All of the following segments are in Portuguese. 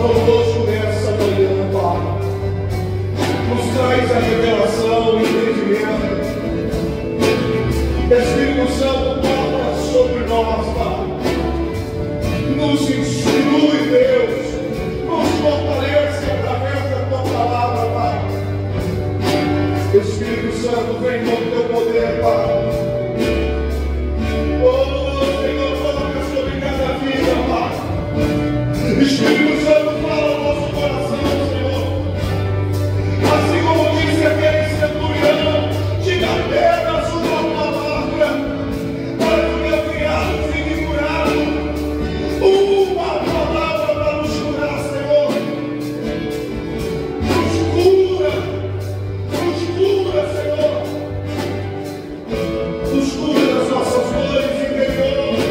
conosco nessa manhã, Pai. Nos traz a revelação, o entendimento. Espírito Santo, toca sobre nós, Pai. Nos instrui, Deus. Nos fortalece através da tua palavra, Pai. Espírito Santo, vem com o teu poder, Pai. Oh, Senhor, toca sobre cada vida, Pai. Espírito Santo, fala ao nosso coração, Senhor. Assim como disse aquele centurião, diga apenas uma palavra para que o meu criado fique curado. Uma palavra para nos curar, Senhor. Nos cura, Senhor. Nos cura das nossas dores interiores.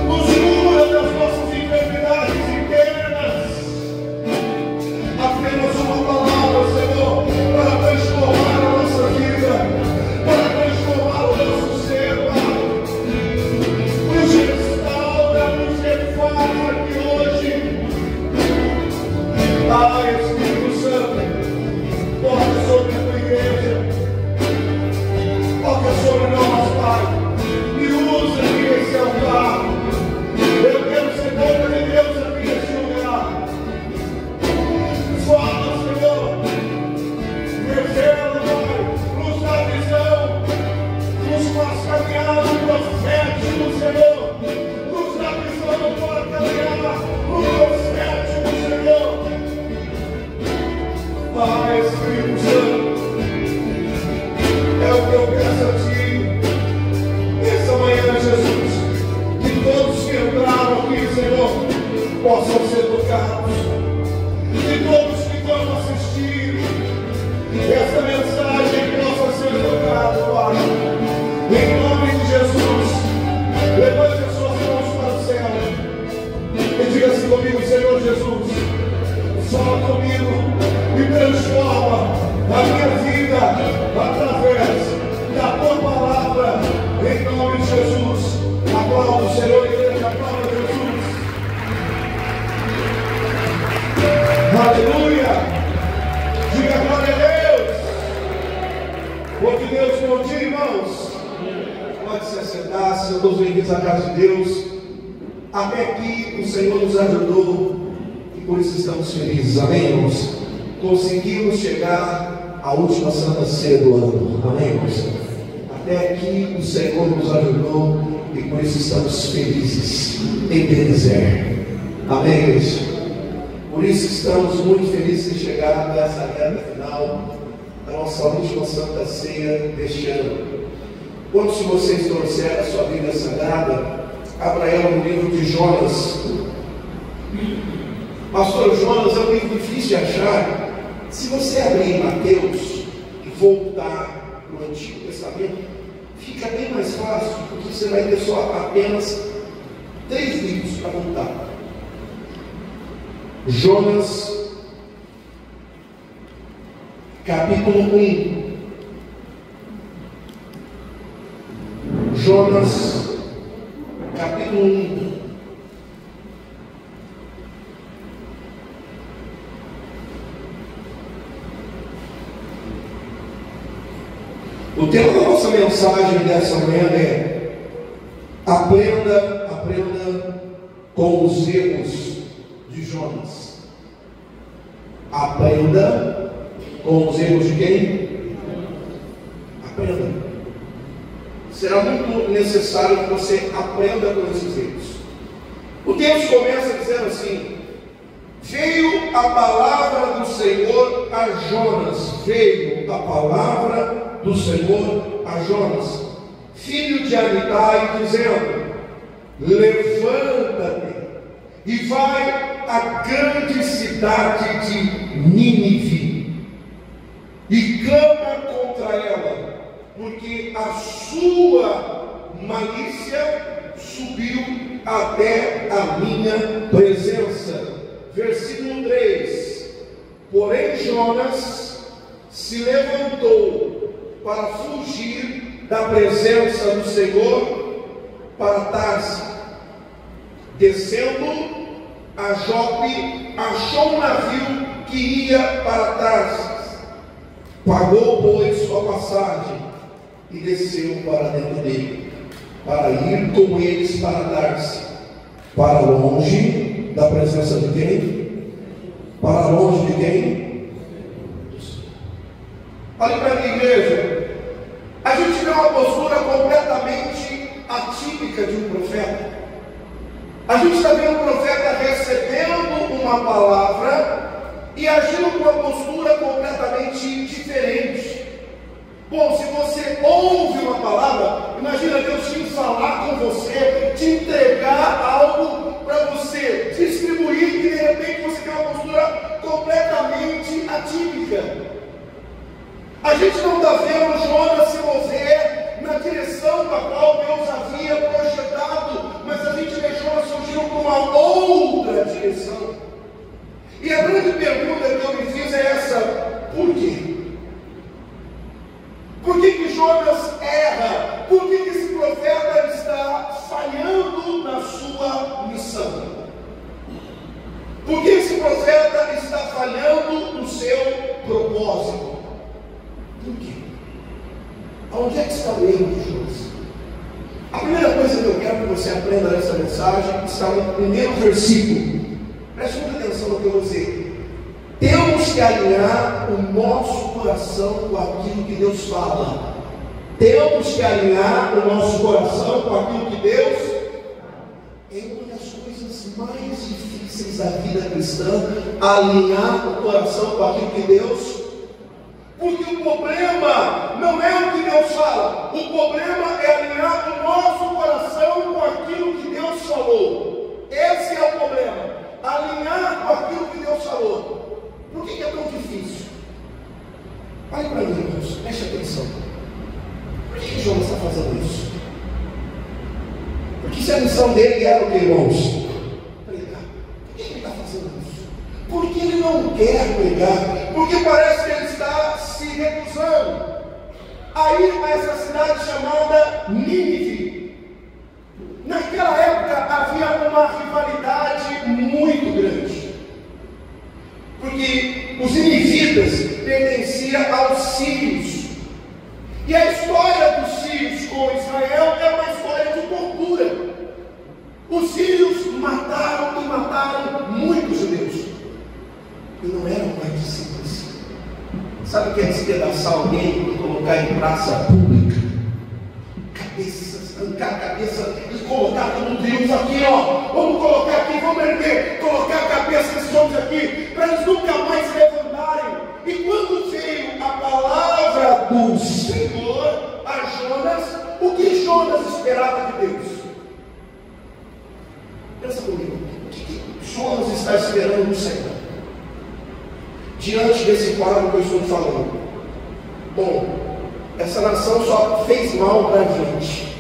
Nos cura das nossas enfermidades internas. Apenas uma palavra, Senhor, para transformar a nossa vida, para transformar o nosso ser, Pai. Nos restaura, nos refaz aqui hoje. Espírito Santo, toca sobre a tua igreja, toca sobre nós, Pai, e usa aqui esse altar. Eu quero ser boca de Deus aqui nesse lugar. Fala, Senhor, revela, Pai, nos dá visão, nos faz caminhar no profético, Senhor, nos dá visão para caminhar no profético, Senhor. Pai, Espírito Santo, é o que eu peço a Ti nessa manhã, Jesus, que todos que entraram aqui, Senhor, possam ser tocados, que todos que vão assistir essa mensagem possa ser tocado, Pai. Em nome de Jesus, levante as suas mãos para o céu e diga assim comigo: Senhor Jesus, fala comigo e transforma a minha vida através da tua palavra, em nome de Jesus. Aplauda o Senhor, igreja, aplauda Jesus. Aleluia! Diga glória a Deus. Porque Deus, bom dia, irmãos. Pode se assentar, sejam todos bem-vindos à casa de Deus. Até aqui o Senhor nos ajudou e por isso estamos felizes, amém, irmãos? Conseguimos chegar à última Santa Ceia do ano, amém, irmãos? Até aqui o Senhor nos ajudou e por isso estamos felizes em Benezer, amém, igreja? Por isso estamos muito felizes em chegar nessa reta final da nossa última Santa Ceia deste ano. Quantos de vocês trouxeram a sua Bíblia Sagrada? Abra ela no livro de Jonas. Pastor, Jonas é um livro difícil de achar. Se você abrir em Mateus e voltar para o Antigo Testamento, fica bem mais fácil, porque você vai ter só apenas 3 livros para voltar. Jonas, capítulo 1. Jonas, capítulo 1. O tema da nossa mensagem dessa manhã é: aprenda com os erros de Jonas. Aprenda com os erros de quem? Aprenda. Será muito necessário que você aprenda com esses erros. O texto começa dizendo assim: veio a palavra do Senhor a Jonas. Veio a palavra do Senhor a Jonas, filho de Amitai, dizendo: levanta-te e vai à grande cidade de Nínive e clama contra ela, porque a sua malícia subiu até a minha presença. Versículo 3: porém Jonas se levantou para fugir da presença do Senhor para Tarsis. Descendo, a Jope, achou um navio que ia para Tarsis. Pagou, pois, sua passagem e desceu para dentro dele, para ir com eles para Tarsis, para longe da presença de quem? Para longe de quem? Olha para mim, igreja. A gente vê uma postura completamente atípica de um profeta. A gente está vendo o profeta recebendo uma palavra e agindo com uma postura completamente diferente. Bom, se você ouve uma palavra, imagina Deus te falar com você, te entregar algo para você distribuir, e de repente você tem uma postura completamente atípica. A gente não está vendo Jonas se mover na direção da qual Deus havia projetado, mas a gente vê Jonas surgindo com uma outra direção. E a grande pergunta que eu me fiz é essa: por quê? Por que Jonas erra? Por que esse profeta está falhando na sua missão? Por que esse profeta está falhando no seu propósito? Por quê? Aonde é que está o erro de Jonas? A primeira coisa que eu quero que você aprenda nessa mensagem está no primeiro versículo. Preste muita atenção no que eu vou dizer. Temos que alinhar o nosso coração com aquilo que Deus fala. Temos que alinhar o nosso coração com aquilo que Deus é uma das coisas mais difíceis da vida cristã, alinhar o coração com aquilo que Deus. Porque o problema não é o que Deus fala, o problema é alinhar o nosso coração com aquilo que Deus falou. Esse é o problema, alinhar com aquilo que Deus falou. Por que é tão difícil? Olha para mim, irmãos, preste atenção. Por que Jonas está fazendo isso? Porque se a missão dele era o que, irmãos? Pregar. Por que ele está fazendo isso? Porque ele não quer pregar. Porque parece que ele está se recusando a ir para essa cidade chamada Nínive. Naquela época havia uma rivalidade muito grande. Porque os ninivitas pertenciam aos sírios. E a história dos sírios com Israel é uma história de tortura. Os sírios mataram e mataram muitos judeus. E não eram mais simples. Sabe o que é despedaçar alguém e colocar em praça pública? Cabeças, arrancar a cabeça e colocar todo mundo juntos aqui, ó. Vamos colocar aqui, vamos erguer, colocar a cabeça desses homens aqui, para eles nunca mais se levantarem. E quando veio a palavra do Senhor a Jonas, o que Jonas esperava de Deus? Pensa comigo, o que Jonas está esperando do Senhor? Diante desse quadro que eu estou falando. Bom, essa nação só fez mal para a gente,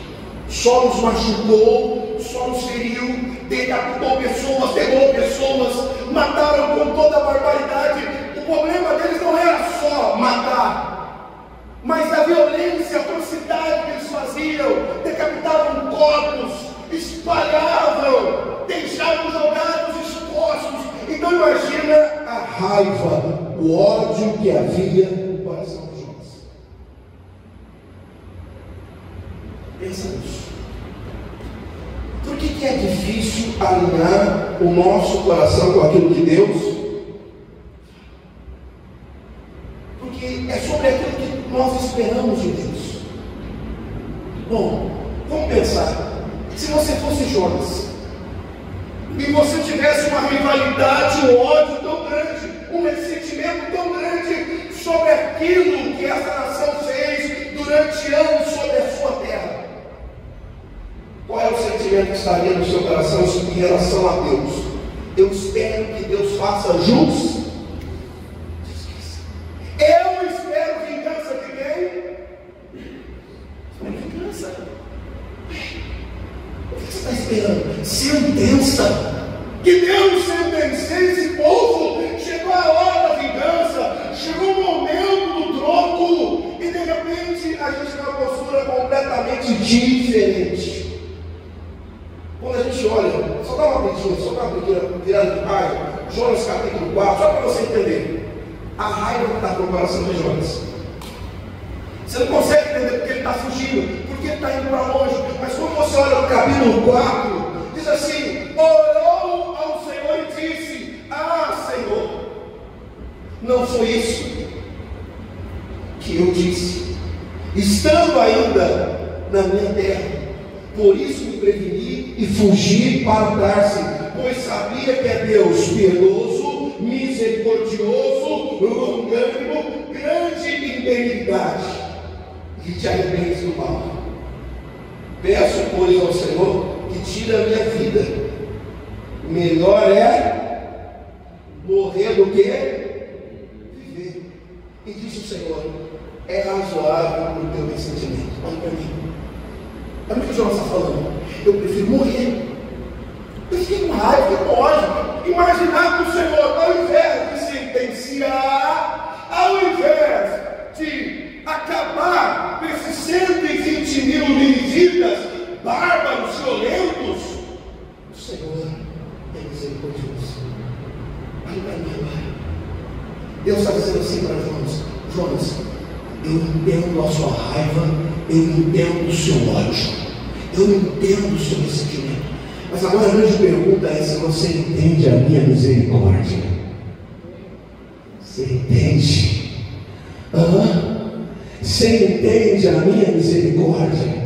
só nos machucou, só nos feriu, decapitou pessoas, pegou pessoas, mataram com toda a barbaridade. O problema deles não era só matar, mas a violência, a atrocidade que eles faziam, decapitavam corpos, espalhavam, deixavam jogados expostos. Então imagina a raiva, o ódio que havia no coração de Jonas. Pensa nisso. Por que é difícil alinhar o nosso coração com aquilo de Deus? Porque é sobre aquilo que nós esperamos de Deus. Bom, vamos pensar. Se você fosse Jonas e você tivesse uma rivalidade, um ódio tão grande, um ressentimento tão grande sobre aquilo que essa nação fez durante anos sobre a sua terra, qual é o sentimento que estaria no seu coração em relação a Deus? Eu espero que Deus faça justiça. Eu espero vingança de quem? Vingança. O que você está esperando? Sentença. Que Deus sentencie esse povo. Chegou a hora da vingança. Chegou o momento do troco. E de repente a gente tem uma postura completamente diferente. Quando a gente olha, só Só dá uma pequena virada de página. Jonas capítulo 4, só para você entender. A raiva que está no coração de Jonas. Você não consegue entender porque ele está fugindo, porque ele está indo para longe. Mas quando você olha no capítulo 4, diz assim: orou ao Senhor e disse: ah, Senhor, não foi isso que eu disse, estando ainda na minha terra. Por isso me preveni e fugi para Tarse, pois sabia que é Deus piedoso, misericordioso, longânimo, grande em benignidade, que te arrependes do mal. Peço, pois, ao Senhor que tire a minha vida. Melhor é morrer do que viver. E disse o Senhor: é razoável o teu ressentimento. Olha para mim. Olha o que o Jonas está falando. Eu prefiro morrer. Eu fiquei com raiva, fiquei com ódio. Imaginar que o Senhor, ao invés de sentenciar, ao invés de acabar com esses 120 mil ninivitas, bárbaros, violentos, o Senhor é misericordioso. Olha para mim agora. Deus está dizendo assim para Jonas: Jonas, eu entendo a sua raiva, eu entendo o seu ódio, eu entendo o seu ressentimento. Mas agora a grande pergunta é se você entende a minha misericórdia. Você entende? Você entende a minha misericórdia?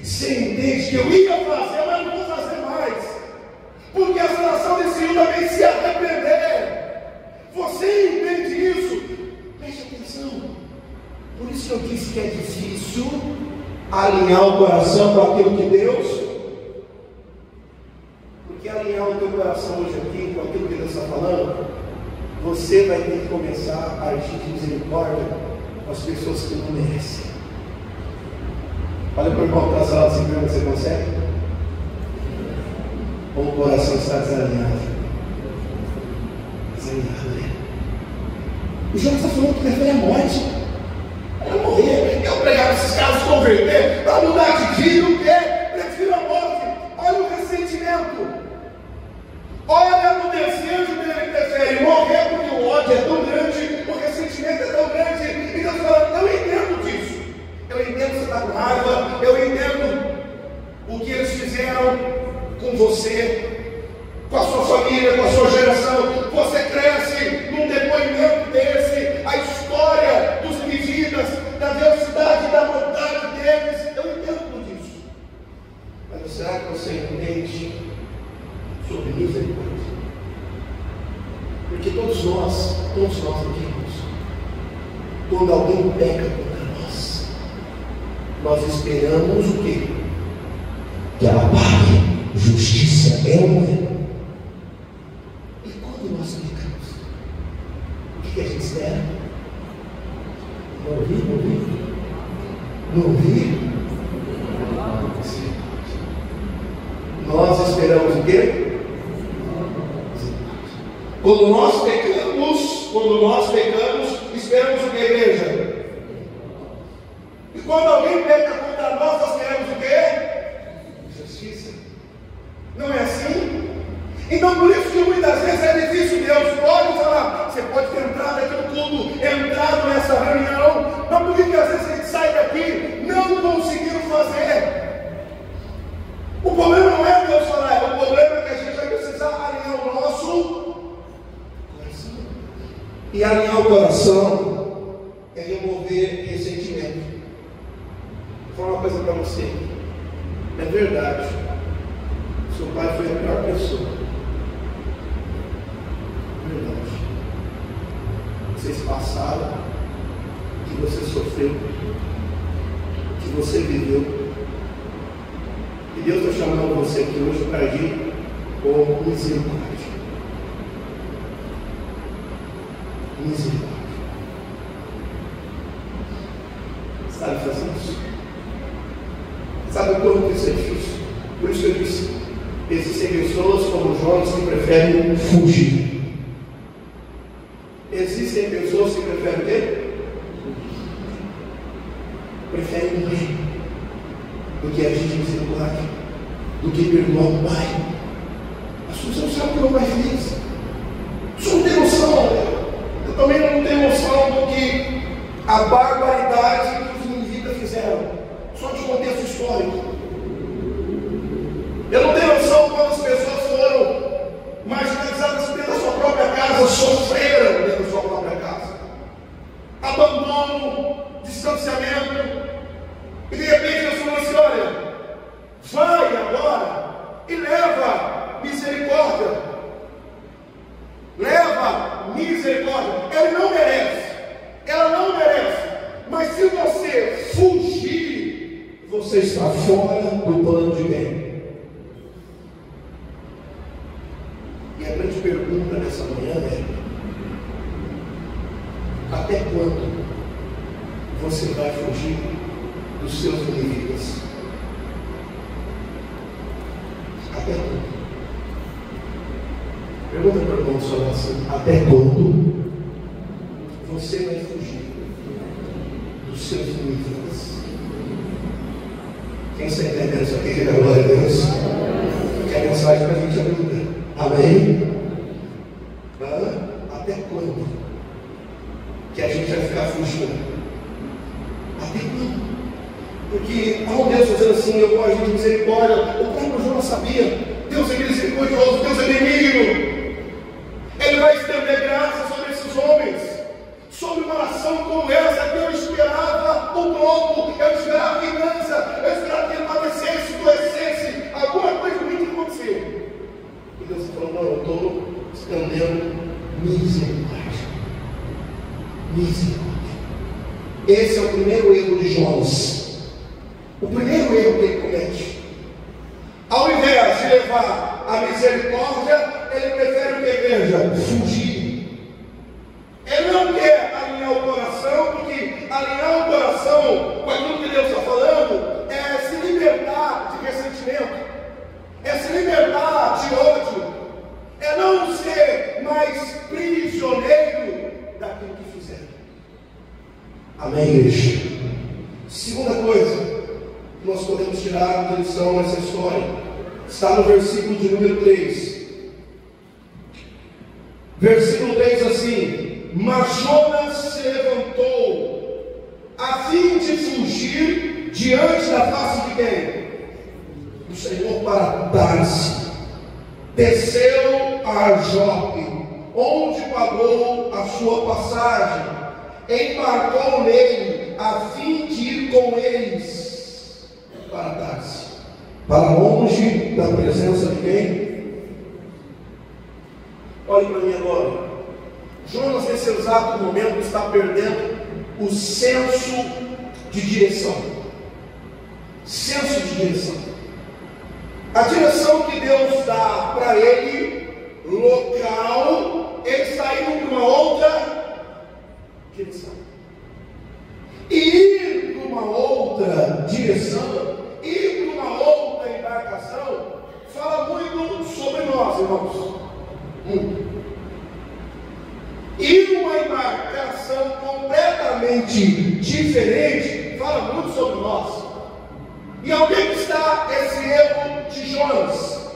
Você entende que eu ia fazer, mas não vou fazer mais, porque essa nação decidiu também se arrepender. Você entende isso? Preste atenção. Por isso que eu disse que é difícil alinhar o coração com aquilo que Deus, porque alinhar o teu coração hoje aqui com aquilo que Deus está falando, você vai ter que começar a agir de misericórdia com as pessoas que não merecem. Olha para o irmão que está sala assim, você consegue? Ou o coração está desalinhado? Desalinhado, né? O Jonas está falando que prefere a morte. Eu morrer, eu pregar esses caras se converter, para mudar de vida, o quê? Prefiro a morte. Olha o ressentimento. Olha o desejo dele, prefere morrer porque o ódio é tão grande, o ressentimento é tão grande. E Deus fala: eu entendo disso. Eu entendo que você está com raiva, eu entendo o que eles fizeram com você, com a sua família, com a sua geração. Você cresce num depoimento desse, a história dos ninivitas, da velocidade, da maldade deles. Eu entendo tudo isso. Mas será que você entende sobre misericórdia? Porque todos nós aqui, quando alguém peca contra nós esperamos o quê? Que ela pague. Justiça é ou não é? E quando nós pecamos, o que a gente espera? Não ouvir? Nós esperamos o quê? Quando nós pecamos, esperamos o que, igreja? E quando alguém peca contra nós queremos o quê? Justiça. Não é assim? Então por isso que muitas vezes é difícil. Deus pode falar, você pode ter entrado aqui no culto, entrado nessa reunião, mas por que às vezes a gente sai daqui não conseguindo fazer? O problema não é Deus falar, o problema é que a gente vai precisar alinhar o nosso coração. E alinhar o coração é remover ressentimento. Vou falar uma coisa para você. É verdade, seu pai foi a pior pessoa. Verdade. Vocês passaram, que você sofreu, que você viveu. E Deus está chamando você aqui hoje para agir com misericórdia. Misericórdia. Sabe fazer isso? Sabe o quanto isso é difícil? Por isso que eu disse: existem pessoas como Jonas que preferem fugir. Existem pessoas que preferem o quê? Preferem morrer do que agir de misericórdia, do que perdoar o pai, Mas você não sabe o que meu pai fez. Você não tem noção. Eu também não tenho noção do que a barbaridade que os ninivitas fizeram. Só de contexto histórico. Eu não tenho noção quantas pessoas foram marginalizadas dentro da sua própria casa, sofreram dentro da sua própria casa. Abandono, distanciamento. E de repente Deus falou assim: olha, vai agora e leva misericórdia. Leva misericórdia. Ele não merece. Ela não merece. Mas se você fugir, você está fora do plano de Deus. E a grande pergunta nessa manhã é: até quando você vai fugir dos seus inimigos? Até quando? Pergunta para o irmão só assim: até quando você vai fugir dos seus inimigos? Quem está entendendo isso aqui? Que dá glória a Deus. Que a mensagem para a gente ajuda. Amém? Até quando que a gente vai ficar fugindo? Até quando? Porque há um Deus dizendo assim: eu vou agir de misericórdia. O próprio Jonas sabia. Deus é misericordioso, Deus é benigno. Ele vai estender graça sobre esses homens, sobre uma nação como essa que eu esperava o troco, eu esperava vingança, eu esperava que ele padecesse, adoecesse, alguma coisa ruim que acontecer. E Deus falou: não, eu estou estendendo misericórdia. Misericórdia. Esse é o primeiro erro de Jonas. O primeiro erro que ele comete. Ao invés de levar a misericórdia, ele prefere o que, igreja? Fugir. Ele não quer alinhar o coração, porque alinhar o coração com aquilo que Deus está falando é se libertar de ressentimento, é se libertar de ódio, é não ser mais prisioneiro daquilo que fizeram. Amém, igreja? Segunda coisa que nós podemos tirar de lição nessa história está no versículo de número 3. Versículo 3 assim: mas Jonas se levantou a fim de fugir diante da face de quem? Do Senhor, para Tarsis. Desceu a Jope, onde pagou a sua passagem, embarcou nele a fim de ir com eles para Tarsis, para longe da presença de quem? Olhe para mim agora. Jonas, nesse exato momento, está perdendo o senso de direção. Senso de direção. A direção que Deus dá para ele, local, ele está indo para uma outra direção. E ir para uma outra direção, ir para uma outra embarcação, fala muito sobre nós, irmãos. Ir uma embarcação completamente diferente fala muito sobre nós. E onde é que está esse erro de Jonas?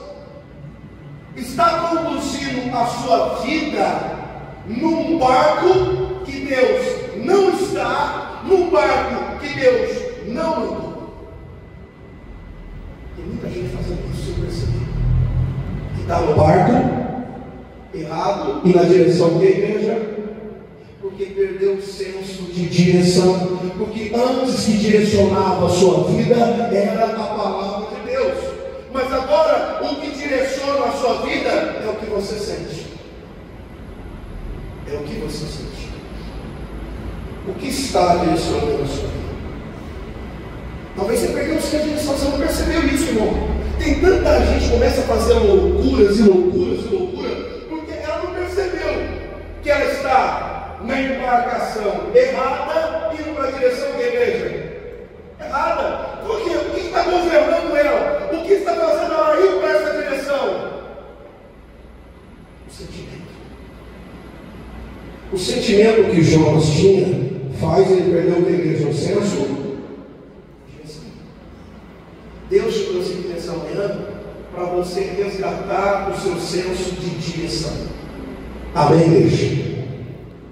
Está conduzindo a sua vida num barco que Deus não está, num barco que Deus não mandou. Tem muita gente fazendo isso sem perceber. Que está no barco errado e na direção da igreja, porque perdeu o senso de direção, porque antes que direcionava a sua vida era a palavra de Deus, mas agora o que direciona a sua vida é o que você sente. É o que você sente. O que está direcionando a sua vida? Talvez você perdeu o senso de direção, você não percebeu isso, irmão. Tem tanta gente que começa a fazer loucuras e loucuras e loucuras, que ela está na embarcação errada, indo para a direção da igreja errada. Por quê? O que está governando ela? O que está fazendo ela ir para essa direção? O sentimento. O sentimento que Jonas tinha faz ele perder o que, igreja? O senso. Deus te trouxe aqui nessa manhã para você resgatar o seu senso de direção. Amém, igreja?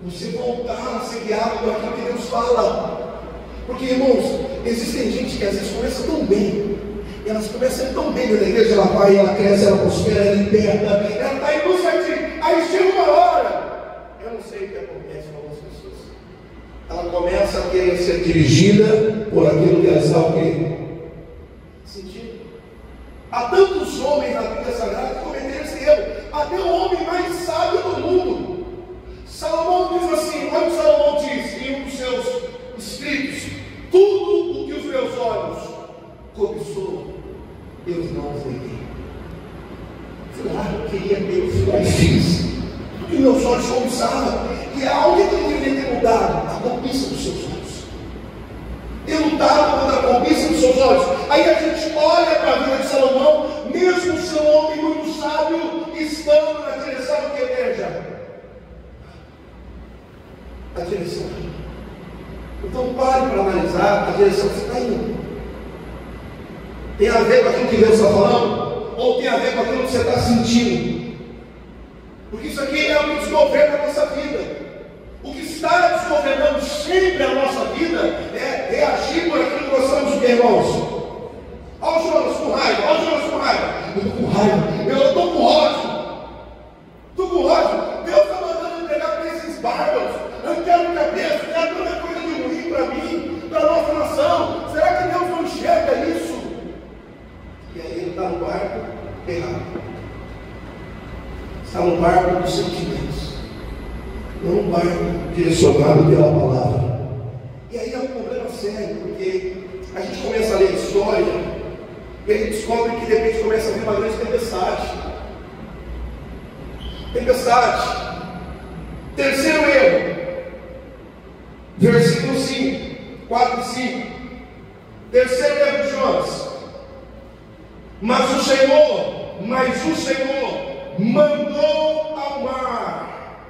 Você voltar a ser guiado por aquilo que Deus fala. Porque, irmãos, existem gente que às vezes começa tão bem, elas começam tão bem na igreja, ela vai, ela cresce, ela prospera, ela liberta, ela está em busca de. Aí chega uma hora, eu não sei o que acontece com algumas pessoas, ela começa a querer ser dirigida por aquilo que ela está sentindo. Há tantos homens na Bíblia Sagrada que cometeram esse erro, até o homem mais sábio do mundo. Salomão diz assim, olha o que Salomão diz em um dos seus escritos: tudo o que os meus olhos cobiçou, Deus não os neguei. Claro, eu queria Deus, eu fiz. O que meus olhos cobiçavam, e é algo que eu deveria ter mudado, a cobiça dos seus olhos. Eu lutava contra a cobiça dos seus olhos. Aí a gente olha para a vida de Salomão, mesmo seu homem muito sábio, estando na direção do que igreja? A direção. Então pare para analisar a direção que você está indo. Tem a ver com aquilo que Deus está falando? Ou tem a ver com aquilo que você está sentindo? Porque isso aqui é o que desgoverna a nossa vida. O que está desgovernando sempre a nossa vida é reagir por aquilo que nós estamos de irmãos. Olha o Jonas com raiva, olha o Jonas com raiva. Eu estou com raiva, eu estou com ódio. Estou com ódio. Deus está mandando entregar para esses bárbaros. Eu quero cabeça, eu quero toda coisa de ruim para mim, para a nossa nação. Será que Deus não enxerga isso? E aí ele está no barco errado. Está no barco dos sentimentos, não no barco direcionado pela palavra. E aí é um problema sério, porque a gente começa a ler a história e a gente descobre que de repente começa a vir uma grande tempestade. Tempestade. Terceiro erro, versículo 5, 4 e 5. Terceiro erro de Jonas. Mas o Senhor mandou ao mar.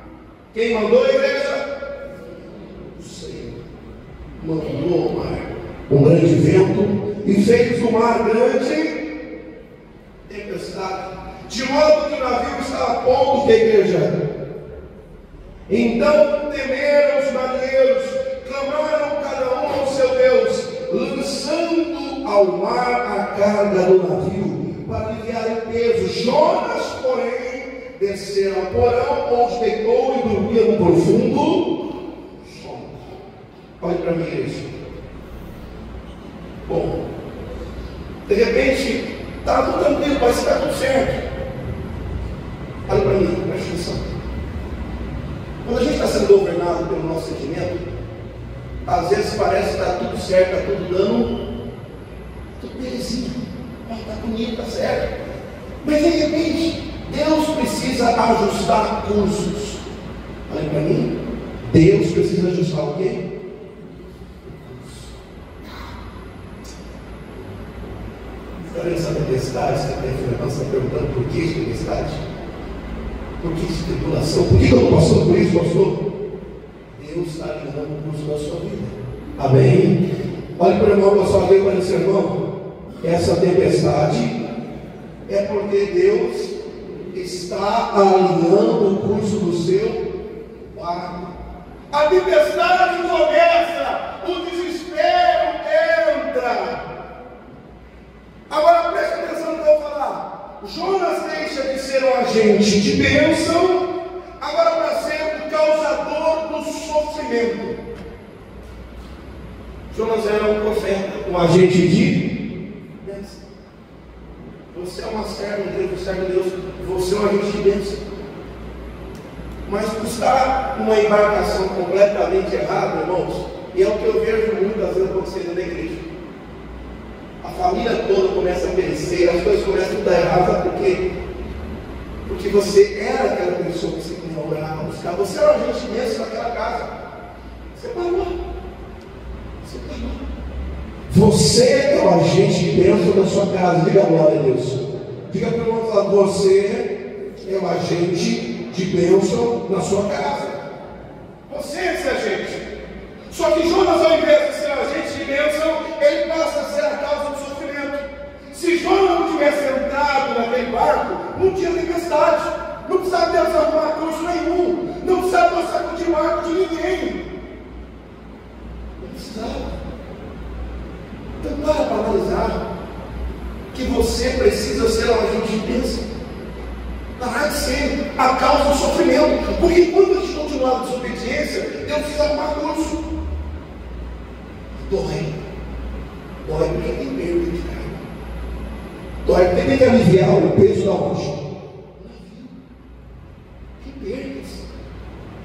Quem mandou, a igreja? O Senhor mandou ao mar um grande vento e fez do mar grande tempestade, de modo que o navio estava a ponto que a igreja. Então temeram os marinheiros, clamaram cada um ao seu Deus, lançando ao mar a carga do navio para aliviar o peso. Jonas, porém, descera ao porão, onde deitou e dormia no profundo sono. Olhe para mim, igreja. Bom, de repente, está tudo tranquilo, parece que está tudo certo. Olhe para mim, preste atenção. Quando a gente está sendo governado pelo nosso sentimento, às vezes parece que está tudo certo, está tudo dando, tudo belezinha, está bonito, está certo. Mas de repente, Deus precisa ajustar cursos. Olha para mim, Deus precisa ajustar o quê? Está vendo essa tempestade? Você está perguntando por que essa tempestade? Por que essa tribulação? Por que eu estou passando por isso, pastor? Deus está alinhando o curso da sua vida. Amém? Olha para o irmão da sua vida e para esse irmão. Essa tempestade é porque Deus está alinhando o curso do seu barco. A tempestade começa, o desespero entra. Agora preste atenção no que eu vou falar. Jonas deixa de ser um agente de bênção, agora para ser o causador do sofrimento. Jonas era um profeta, um agente de bênção. Você é uma serva de Deus, servo de Deus, você é um agente de bênção. Mas por estar numa embarcação completamente errada, irmãos, e é o que eu vejo muitas vezes acontecendo na igreja. A família toda começa a perecer, as coisas começam a dar errado, sabe por quê? Porque você era aquela pessoa que você queria orar para buscar, você era um agente de bênção naquela casa. Você parou. Você é o agente de bênção da sua casa. Diga glória a Deus. Diga para o irmão, você é o agente de bênção na sua casa. Você é esse agente. Só que Jonas, ao invés de ser agente de bênção, ele passa a ser a causa do sofrimento. Se Jonas não tivesse entrado não tinha tempestade, não precisava Deus arrumar curso nenhum, não precisava Deus sacudir o arco de ninguém. Não precisava. Então para analisar que você precisa ser um agente de bênção. Parar de ser a causa do sofrimento. Porque quando a gente continuar na desobediência, Deus precisa arrumar curso. Dói. Dói porque tem perda de carne. Dói porque tem que aliviar o peso da angústia. Que perdas.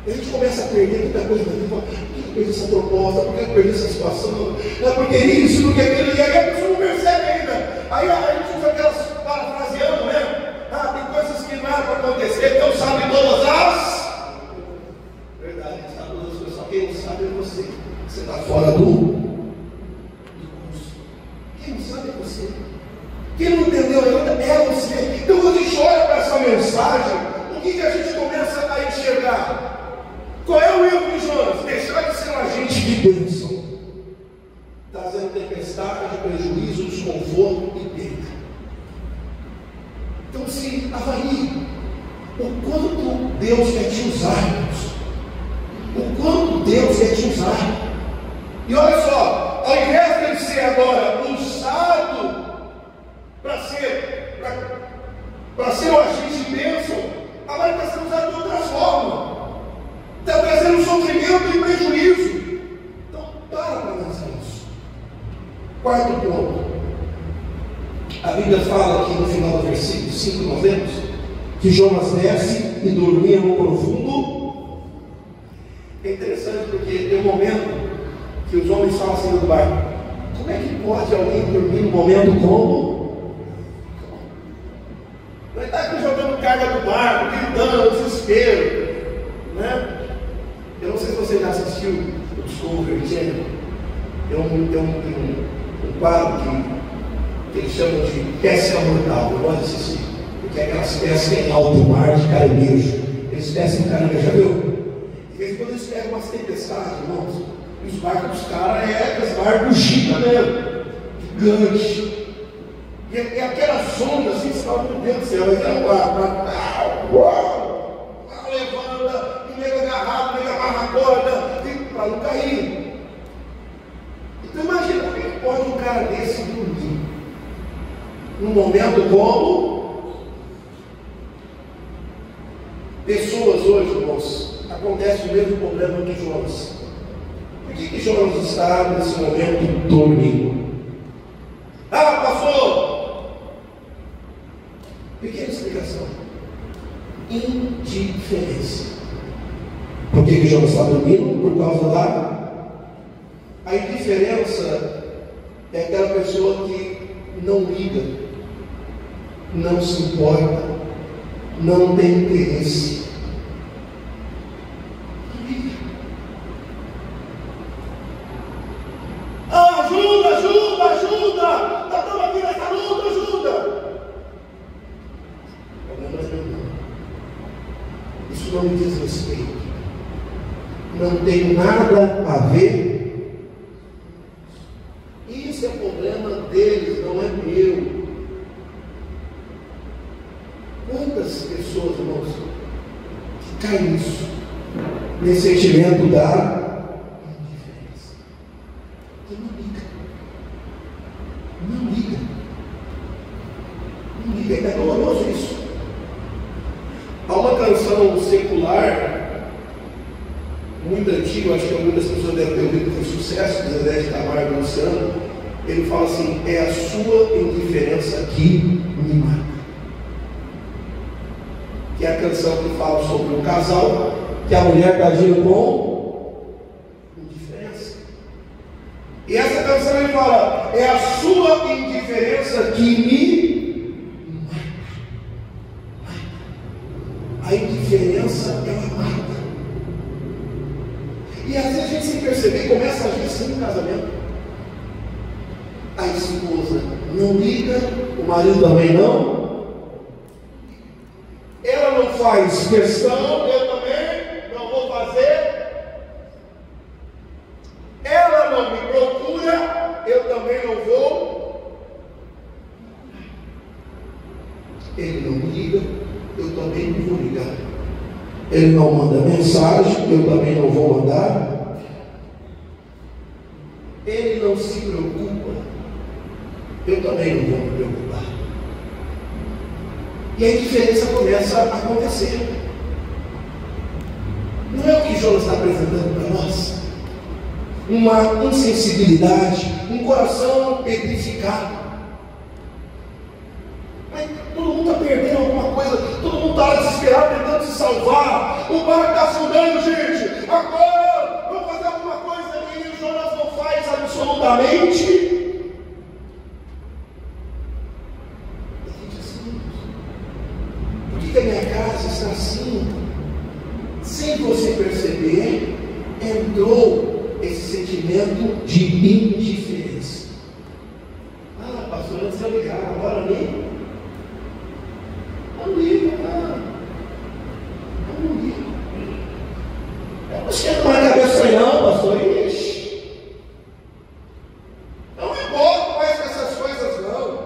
E a gente começa a perder muita coisa na vida. Por que eu perdi essa proposta? Por que eu perdi essa situação? Porque isso, porque aquilo. E aí a pessoa não percebe ainda. Aí a gente usa aquelas parafraseando, né? Tem coisas que não era para acontecer. Deus sabe todas as. Verdade, Deus sabe todas as coisas. Só quem não sabe é você. Você está fora do curso. Quem não sabe é você. Quem não entendeu ainda é você. Então quando a gente olha para essa mensagem, o que a gente começa a enxergar? Qual é o erro de Jonas? Deixar de ser um agente de bênção, trazendo tempestade, prejuízo, desconforto e perda. Então se avalie o quanto Deus quer te usar, irmãos. O quanto Deus quer te usar. E olha só, ao invés de ele ser agora usado para ser um agente de bênção, agora ele está sendo usado de outra forma. Está trazendo sofrimento e prejuízo. Então, para analisar isso. Quarto ponto. A Bíblia fala aqui no final do versículo 5, nós lemos que Jonas desce e dormia no profundo. É interessante porque tem um momento que os homens falam assim do barco: como é que pode alguém dormir num momento como? Ele está aqui jogando carga do barco, gritando, desespero, né? Eu não sei se você já assistiu o Discovery Channel. Tem um quadro que eles chamam de pesca mortal. Eu gosto de assistir, porque é aquelas pescas em alto mar de caranguejo. Eles pescam caranguejo, já viu? E eles, quando eles pegam umas tempestades, irmãos, e os barcos dos caras aqueles barcos giga mesmo, gigante. E aquelas ondas assim, você fala, meu Deus do céu, aquela levanta, e meio agarrado, meio amarra a corda, para não cair. Então imagina como é que pode um cara desse dormir num momento como pessoas hoje, irmãos, acontece o mesmo problema que Jonas. Por que Jonas está nesse momento dormindo? Pastor, pequena explicação. Indiferença. Por que Jonas está dormindo? Por causa da a indiferença. É aquela pessoa que não liga, não se importa, não tem interesse. Não liga. Ajuda, ajuda, ajuda! Estamos aqui nessa luta, ajuda! Isso não me diz respeito. Não tem nada a ver. Isso é problema deles, não é meu. Quantas pessoas, irmãos, que caem nisso, nesse sentimento da indiferença? Que não liga. Não liga. Não liga. É doloroso isso. Há uma canção secular muito antiga, acho que muitas pessoas devem ter ouvido, tem sucesso, de Zezé de Camargo e Luciano. Ele fala assim: é a sua indiferença que me marca. Que é a canção que fala sobre um casal, que a mulher está agindo com indiferença. E essa canção ele fala: é a sua indiferença que me marca. A indiferença ela marca. E às vezes a gente sem perceber começa a agir assim no casamento. A esposa não liga, o marido também não. Ela não faz questão, eu também não vou fazer. Ela não me procura, eu também não vou. Ele não liga, eu também não vou ligar. Ele não manda mensagem, eu também não vou mandar. Ele não se preocupa, eu também não vou me preocupar. E a diferença começa a acontecer. Não é o que Jonas está apresentando para nós? Uma insensibilidade, um coração petrificado. Mas todo mundo está perdendo alguma coisa, todo mundo está desesperado tentando se salvar. O barco está afundando, gente. Agora, vamos fazer alguma coisa ali. E o Jonas não faz absolutamente. Por que a minha casa está assim? Sem você perceber, entrou esse sentimento de indiferença. Ah, pastor, antes eu ligar, agora nem. Não liga, não liga. Eu não chego mais na cabeça aí, não, pastor. Ixi. Não me importo mais com essas coisas, não.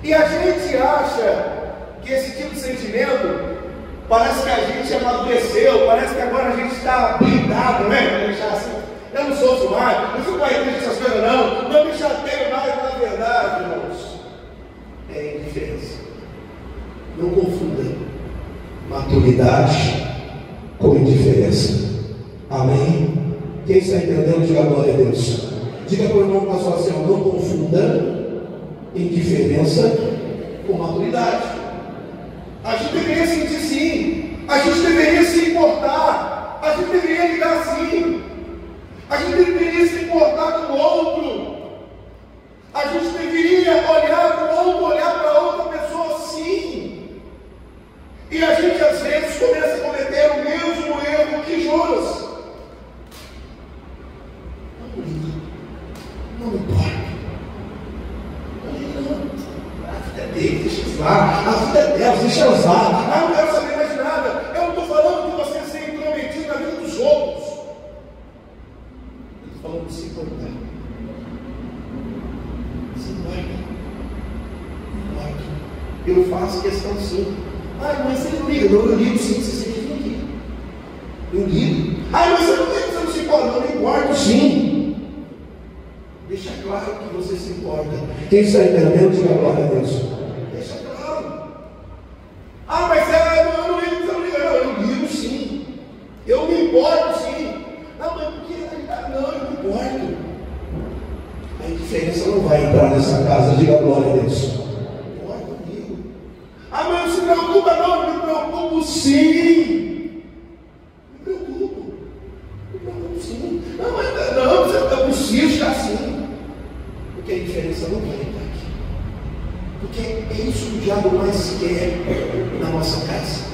E a gente acha que esse tipo de sentimento parece que a gente amadureceu, parece que agora a gente está blindado, né? Assim, eu não sofro mais, não fico aí com essas coisas, não me chateio mais, na verdade, irmãos. É indiferença. Não confunda maturidade com indiferença. Amém? Quem está entendendo, diga glória a Deus. Diga para o irmão pastor assim: não confunda indiferença com maturidade. A gente deveria sentir sim, a gente deveria se importar, a gente deveria ligar sim, a gente deveria se importar com o outro, a gente deveria olhar para o outro, olhar para outra pessoa sim. E a gente às vezes começa a cometer o mesmo erro que Jonas. Não me importa. Deixa eles lá, a vida é delas, deixa elas lá. Eu não quero saber mais de nada. Eu não estou falando de você ser intrometido na vida dos outros. Eu estou falando de se importar. Se importa. Eu faço questão sim. Mas você não liga? Não, eu ligo sim, você sempre não liga. Eu ligo. Mas você não liga, você não se importa? Não, eu importo sim. Deixa claro que você se importa. Quem está entendendo, diga glória a Deus. Deixa claro. Mas eu não ligo, você não liga. Não, eu ligo sim. Eu me importo sim. Não, mas por que? Não, eu me importo. A indiferença não vai entrar nessa casa, diga glória a Deus. Eu ligo. Mas não se preocupa não, eu me preocupo sim. Me preocupo sim. Não, você está preciso estar assim. Porque a diferença não vai entrar aqui. Porque é isso que o diabo mais quer na nossa casa.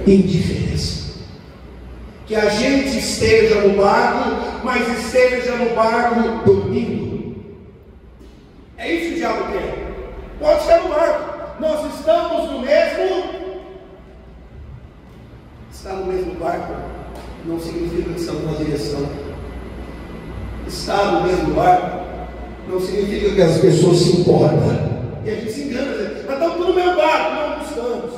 Indiferença. Que a gente esteja no barco, mas esteja no barco dormindo. É isso que o diabo quer. Pode estar no barco. Nós estamos no mesmo. Estar no mesmo barco não significa que estamos na direção. Estar no mesmo barco não significa que as pessoas se importam. E a gente se engana, mas estamos no mesmo barco. Não estamos.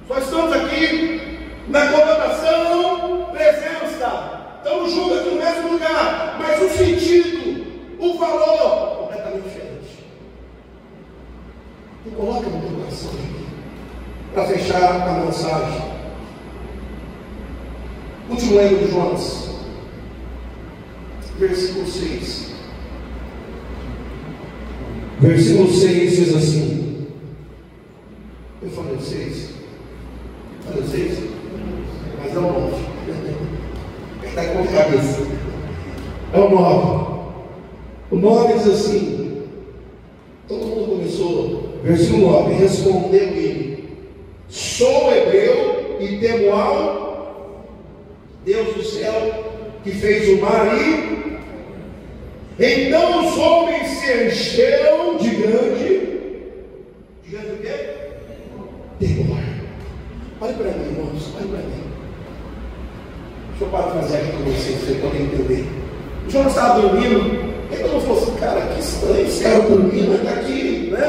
Só estamos aqui na conotação presença. Estamos juntos aqui no mesmo lugar, mas o sentido, o valor, completamente diferente. E coloca no teu coração aqui, para fechar a mensagem. Último erro de Jonas, versículo 6. Versículo 6 diz assim. Eu falei 6. Falei 6? Mas é o 9. Está com a cabeça. É o 9. O 9 diz assim. Todo mundo começou. Versículo 9. Respondeu ele: sou hebreu e temo ao Deus do céu, que fez o mar e... Então os homens se encheram de grande o quê? Temor. Olhe para mim, irmãos, olhe para mim. Deixa eu parafrasear aqui com vocês, para vocês poderem entender. O Jonas estava dormindo, e todo mundo falou assim: cara, que estranho, esse cara dormindo, está aqui, né?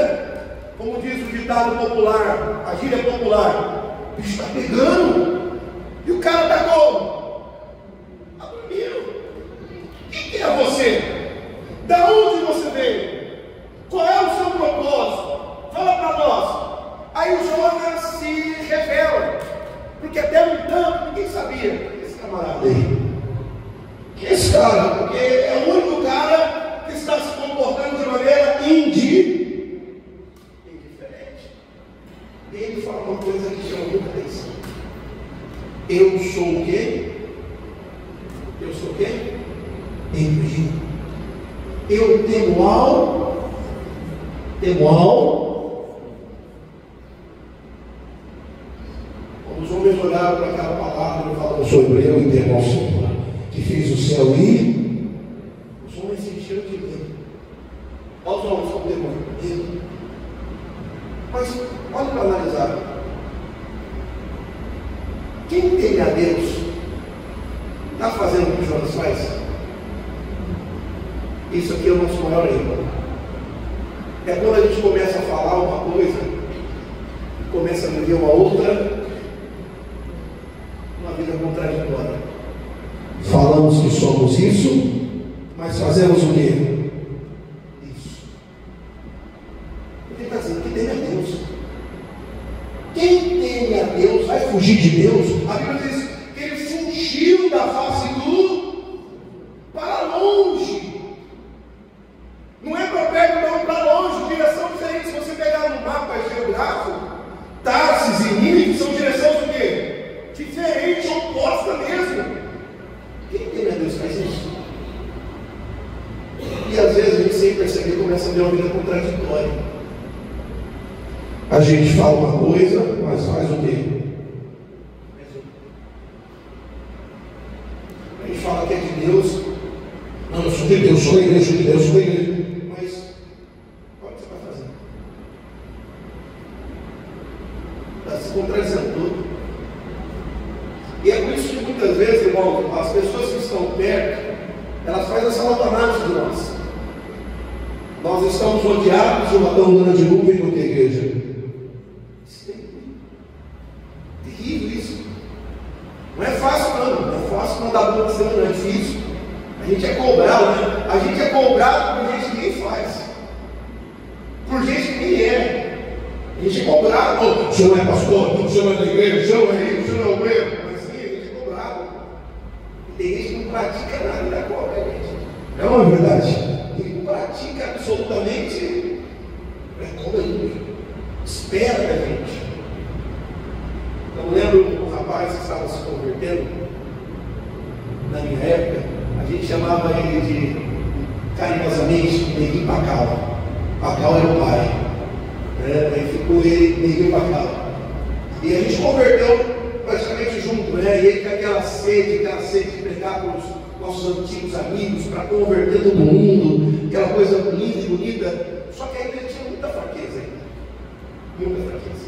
ditado popular, a gíria popular, o bicho está pegando, e o cara está como? Está dormindo. Quem é você? Da onde você veio? Qual é o seu propósito? Fala para nós. Aí o Jonas se revela, porque até no entanto ninguém sabia. Esse camarada aí, quem é esse cara? Porque é o único cara que está se comportando de maneira indiferente. E ele fala uma coisa que chama muita atenção. Eu sou o quê? Eu sou o quê? Eu temo ao. Quando os homens olharam para aquela palavra e falaram, sou hebreu e temo ao Senhor, que fez o céu e os homens se encheram de medo. Olha os homens como medo. Mas olha para analisar. Quem teme a Deus está fazendo o que Jonas faz? Isso aqui é o nosso maior erro. É quando a gente começa a falar uma coisa, começa a viver uma outra, uma vida contraditória. Falamos que somos isso, mas fazemos o quê? Isso. Ele está dizendo que teme a Deus. Quem teme a Deus vai fugir de Deus. A Bíblia diz que ele fugiu da face do para longe. Não é para perto, não, para longe, direção diferente. Se você pegar no mapa geográfico, Tarsis e Nínive são direções o quê? Diferente, oposta mesmo. Quem tem a Deus faz isso? E às vezes a gente sem perceber começa a ver uma vida contraditória. A gente fala uma coisa, mas faz o quê? A gente fala que é de Deus. Não, eu sou de Deus, sou da igreja, sou de Deus, sou da igreja. Contradizendo tudo. E é por isso que muitas vezes, irmão, as pessoas que estão perto, elas fazem essa autoanálise de nós. Nós estamos rodeados de uma tão grande nuvem do que a igreja. Isso é terrível isso. Não é fácil não é fácil mandar boa semana, não é difícil. A gente é cobrado, né? A gente é cobrado por gente que ninguém faz. Por gente que nem é. A gente é cobrado. Oh, o senhor é pastor, o senhor é da igreja, o senhor é rico, o senhor é obreiro. Mas sim, a gente é cobrado. E tem gente que não pratica nada da cobra, gente. É uma verdade. Ele não pratica absolutamente. É cobra ainda. Espera da gente. Eu lembro um rapaz que estava se convertendo. Na minha época, a gente chamava ele de carinhosamente Neguinho Pacal. Pacal era o pai. Aí ficou ele meio para cá. E a gente converteu praticamente junto, né? E ele com aquela sede de pregar para os nossos antigos amigos, para converter todo mundo, aquela coisa linda e bonita. Só que ainda ele tinha muita fraqueza ainda. Muita fraqueza.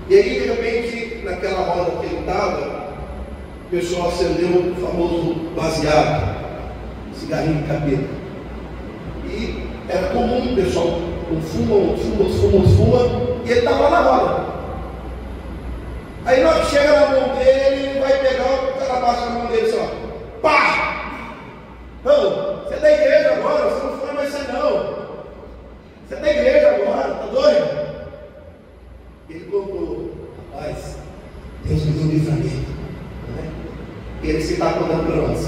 E aí, de repente, naquela roda que ele estava, o pessoal acendeu o famoso baseado, cigarrinho de capeta. E era comum o pessoal fuma, e ele estava lá na roda. Aí na hora que chega na mão dele, ele vai pegar o cara baixa na mão dele assim, ó. Pá! Não, você é da igreja agora, você não foi mais ser não. Você é da igreja agora, tá doido? Ele contou, rapaz, Deus me deu livramento. Né? E ele se está contando para nós.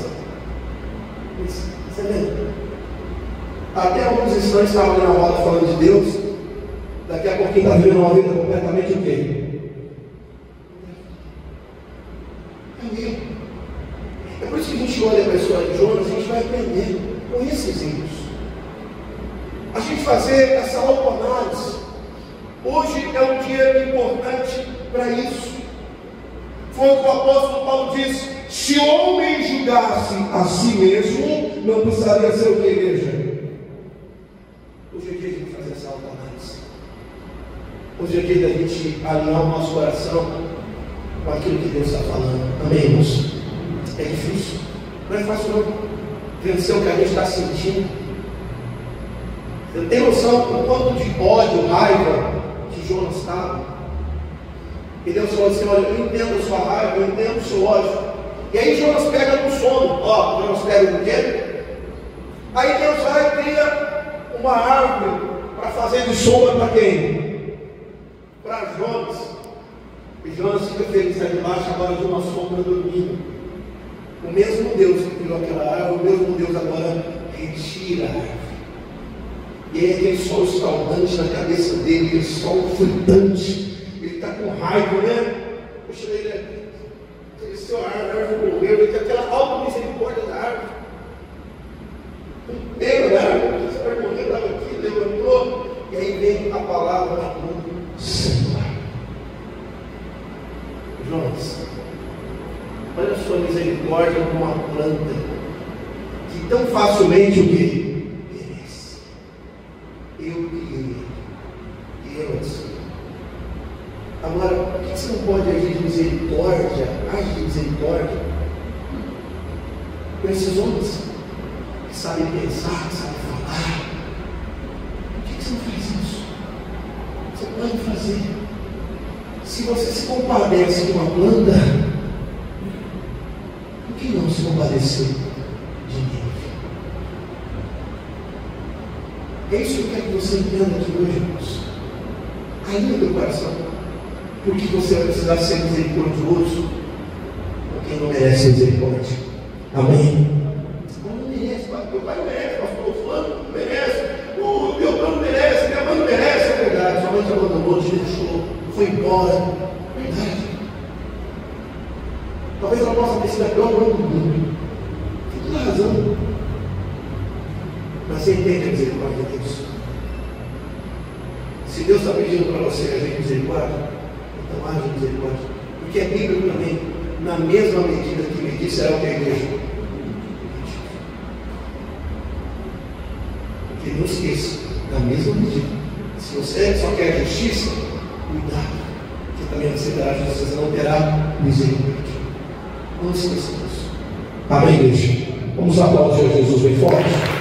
Você lembra? Até alguns instantes estavam ali na roda falando de Deus. Daqui a pouquinho está vivendo uma vida completamente o quê? É por isso que a gente olha para a história de Jonas, a gente vai aprender com esses erros. A gente fazer essa autoanálise. Hoje é um dia importante para isso. Foi o que o apóstolo Paulo disse: se o homem julgasse a si mesmo, não precisaria ser o que, igreja? Hoje é dia de fazer essa autoanálise. Hoje é dia da gente alinhar o nosso coração com aquilo que Deus está falando. Amém, irmãos? É difícil, não é fácil não. Vencer o que a gente está sentindo. Você tem noção do quanto de ódio, raiva que Jonas estava? E Deus falou assim: olha, eu entendo a sua raiva, eu entendo o seu ódio. E aí Jonas pega no sono. Ó, Jonas pega no quê? Aí Deus vai e cria uma árvore para fazer de sombra para quem? Para Jonas. E Jonas fica feliz lá debaixo agora de uma sombra dormindo. O mesmo Deus que criou aquela árvore, o mesmo Deus agora retira a árvore. E aí aquele sol escaldante na cabeça dele, aquele sol fritante. Ele está com raiva, né? Poxa, ele seu árvore morreu, ele tem aquela auto-misericórdia da árvore. Pega da árvore, essa árvore morreu, estava aqui, levantou. E aí vem a palavra na mão: Senhor. Jonas, olha a sua misericórdia como uma planta que tão facilmente o que? Perece. Eu criei e eu assim. Agora, por que você não pode agir de misericórdia, age de misericórdia com esses homens que sabem pensar, que sabem falar? Por que você não faz isso? Você pode fazer. Se você se compadece de uma planta, por que não se compadecer de Nínive? É isso que eu quero que você entenda aqui hoje, irmãos. Aí no teu coração, porque você vai precisar ser misericordioso com quem não merece misericórdia. Amém? Não merece, meu pai não merece, pastor fulano não merece, o meu pai não merece, minha mãe não merece, é verdade, sua mãe te abandonou, te deixou, foi embora, é verdade. Talvez ela possa ter sido a pior mãe do mundo, tem toda razão, mas você entende a misericórdia de Deus? Se Deus está pedindo para você agir misericórdia, então haja misericórdia, porque é bíblico também, na mesma medida que medir será o que a igreja. Porque não esqueça, na mesma medida, se você só quer justiça, cuidado, que também você terá justiça, você não terá misericórdia. Não esqueça disso. Amém, igreja? Vamos aplaudir a Jesus bem forte.